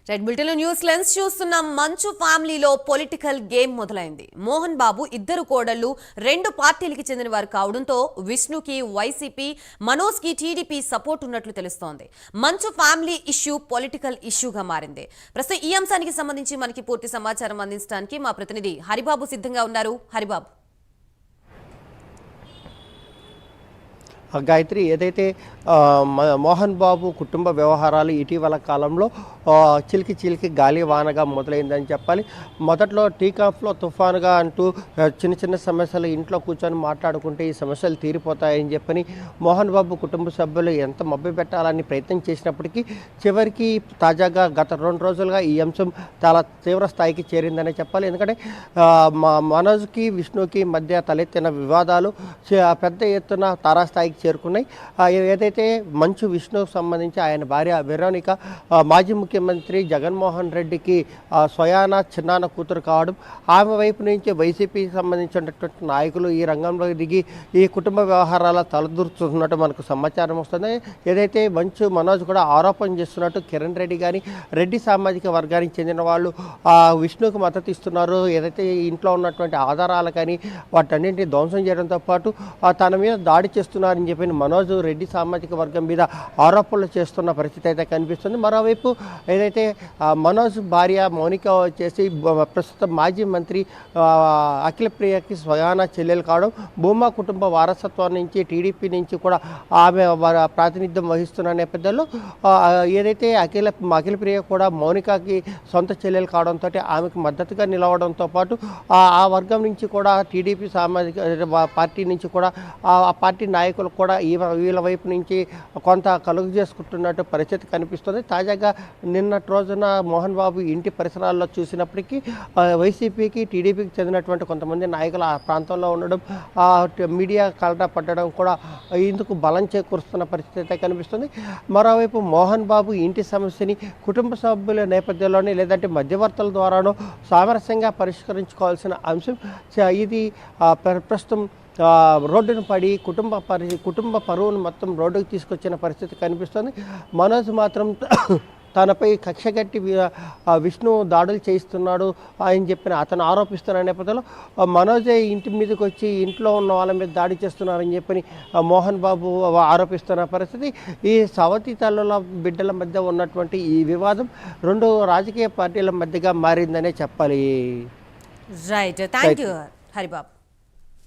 Red bulletin news lens చూస్తున్నాం. మంచు ఫ్యామిలీలో పొలిటికల్ గేమ్ మొదలైంది. మోహన్ బాబు ఇద్దరు కోడళ్లు రెండు పార్టీలకి చెందిన వారు కావడంతో విష్ణుకి వైసీపీ, మనోజ్ కి టీడీపీ సపోర్ట్ ఉన్నట్లు తెలుస్తోంది. మంచు ఫ్యామిలీ ఇష్యూ పొలిటికల్ ఇష్యూగా మారింది. ప్రస్తుతం ఈ అంశానికి సంబంధించి మనకి పూర్తి సమాచారం అందించడానికి మా ప్రతినిధి హరిబాబు సిద్ధంగా ఉన్నారు. హరిబాబు, గాయత్రి, ఏదైతే మోహన్ బాబు కుటుంబ వ్యవహారాలు ఇటీవల కాలంలో చిలికి చిలికి గాలి వానగా మొదలైందని చెప్పాలి. మొదట్లో టీ కాఫ్లో తుఫానుగా అంటూ చిన్న చిన్న సమస్యలు ఇంట్లో కూర్చొని మాట్లాడుకుంటే ఈ సమస్యలు తీరిపోతాయని చెప్పని మోహన్ బాబు కుటుంబ సభ్యులు ఎంత మభ్య పెట్టాలని ప్రయత్నం చేసినప్పటికీ చివరికి తాజాగా గత 2 రోజులుగా ఈ అంశం చాలా తీవ్ర స్థాయికి చేరిందనే చెప్పాలి. ఎందుకంటే మనోజ్కి విష్ణుకి మధ్య తలెత్తిన వివాదాలు పెద్ద ఎత్తున తారాస్థాయికి చేరుకున్నాయి. ఏదైతే మంచు విష్ణుకు సంబంధించి ఆయన భార్య వెరోనిక మాజీ ముఖ్యమంత్రి జగన్మోహన్ రెడ్డికి స్వయాన చిన్నాన్న కూతురు కావడం, ఆమె వైపు నుంచి వైసీపీకి సంబంధించినటువంటి నాయకులు ఈ రంగంలో దిగి ఈ కుటుంబ వ్యవహారాల తలదూర్చుతున్నట్టు మనకు సమాచారం వస్తుంది. ఏదైతే మంచు మనోజ్ కూడా ఆరోపణ చేస్తున్నట్టు కిరణ్ రెడ్డి కానీ రెడ్డి సామాజిక వర్గానికి చెందిన వాళ్ళు విష్ణుకు మద్దతు ఇస్తున్నారు, ఏదైతే ఇంట్లో ఉన్నటువంటి ఆధారాలు కానీ వాటన్నింటినీ ధ్వంసం చేయడంతో పాటు తన మీద దాడి చేస్తున్నారని చెప్పి మనోజ్ రెడ్డి సామాజిక వర్గం మీద ఆరోపణలు చేస్తున్న పరిస్థితి అయితే కనిపిస్తుంది. మరోవైపు ఏదైతే మనోజ్ భార్య మౌనిక వచ్చేసి ప్రస్తుతం మాజీ మంత్రి అఖిల ప్రియకి స్వయాన చెల్లెలు కావడం, భూమా కుటుంబ వారసత్వం నుంచి టీడీపీ నుంచి కూడా ఆమె ప్రాతినిధ్యం వహిస్తున్న నేపథ్యంలో ఏదైతే అఖిల ప్రియ కూడా మౌనికకి సొంత చెల్లెలు కావడంతో ఆమెకు మద్దతుగా నిలవడంతో పాటు ఆ వర్గం నుంచి కూడా టీడీపీ సామాజిక పార్టీ నుంచి కూడా ఆ పార్టీ నాయకులు కూడా వీళ్ళ వైపు నుంచి కొంత కలుగు చేసుకుంటున్నట్టు పరిస్థితి కనిపిస్తుంది. తాజాగా నిన్నటి రోజున మోహన్ బాబు ఇంటి పరిసరాల్లో చూసినప్పటికీ వైసీపీకి టీడీపీకి చెందినటువంటి కొంతమంది నాయకులు ఆ ప్రాంతంలో ఉండడం, మీడియా కలట పట్టడం కూడా ఇందుకు బలం చేకూరుస్తున్న పరిస్థితి అయితే కనిపిస్తుంది. మరోవైపు మోహన్ బాబు ఇంటి సమస్యని కుటుంబ సభ్యుల నేపథ్యంలోనే లేదంటే మధ్యవర్తుల ద్వారానో సామరస్యంగా పరిష్కరించుకోవాల్సిన అంశం. ఇది ప్రస్తుతం రోడ్డును పడి కుటుంబ పరువును మొత్తం రోడ్డుకు తీసుకొచ్చిన పరిస్థితి కనిపిస్తుంది. మనోజ్ మాత్రం తనపై కక్షగట్టి విష్ణు దాడులు చేయిస్తున్నాడు అని చెప్పిన అతను ఆరోపిస్తున్న నేపథ్యంలో మనోజే ఇంటి మీదకి వచ్చి ఇంట్లో ఉన్న వాళ్ళ మీద దాడి చేస్తున్నారని చెప్పని మోహన్ బాబు ఆరోపిస్తున్న పరిస్థితి. ఈ సవతి తల్లుల బిడ్డల మధ్య ఉన్నటువంటి ఈ వివాదం 2 రాజకీయ పార్టీల మధ్యగా మారిందనే చెప్పాలి. Right, thank you Haribabu.